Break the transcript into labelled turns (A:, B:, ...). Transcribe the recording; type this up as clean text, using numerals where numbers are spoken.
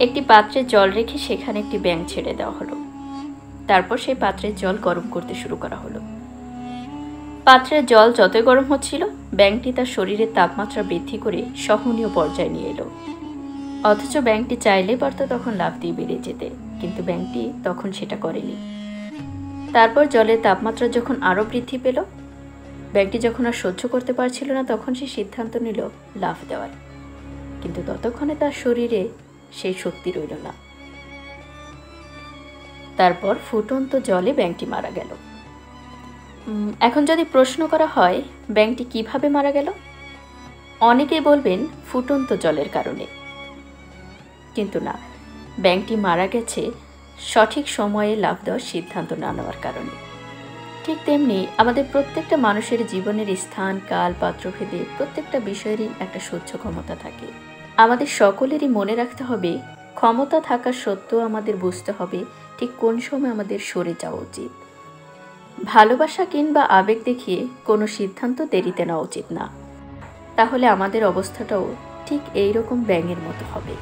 A: একটি পাত্রে জল রেখে সেখানে একটি ব্যাঙ ছেড়ে দেওয়া হলো। তারপর সেই পাত্রের জল গরম করতে শুরু করা হলো। পাত্রের জল যতই গরম হচ্ছিল, ব্যাঙটি তার শরীরের তাপমাত্রা বৃদ্ধি করে সহনীয় পর্যায়ে নিয়ে এলো। অথচ ব্যাঙটি চাইলেই পারত তখন লাফ দিয়ে বেরিয়ে যেতে, কিন্তু ব্যাঙটি তখন সেটা করেনি। তারপর জলের তাপমাত্রা যখন আরও বৃদ্ধি পেল, ব্যাঙটি যখন আর সহ্য করতে পারছিল না, তখন সে সিদ্ধান্ত নিল লাফ দেওয়ার। কিন্তু ততক্ষণে তার শরীরে সেই শক্তি রইল না। তারপর ফুটন্ত জলে ব্যাঙটি মারা গেল। এখন যদি প্রশ্ন করা হয় ব্যাঙটি কিভাবে মারা গেল, অনেকেই বলবেন ফুটন্ত জলের কারণে। কিন্তু না, ব্যাঙটি মারা গেছে সঠিক সময়ে লাফ দেওয়ার সিদ্ধান্ত না নেওয়ার কারণে। ঠিক তেমনি আমাদের প্রত্যেকটা মানুষের জীবনের স্থান, কাল, পাত্রভেদে প্রত্যেকটা বিষয়েরই একটা সহ্য ক্ষমতা থাকে। আমাদের সকলেরই মনে রাখতে হবে, ক্ষমতা থাকা সত্ত্বেও আমাদের বুঝতে হবে ঠিক কোন সময় আমাদের সরে যাওয়া উচিত। ভালোবাসা কিংবা আবেগ দেখিয়ে কোনো সিদ্ধান্ত দেরিতে নেওয়া উচিত না, তাহলে আমাদের অবস্থাটাও ঠিক এইরকম ব্যাঙের মতো হবে।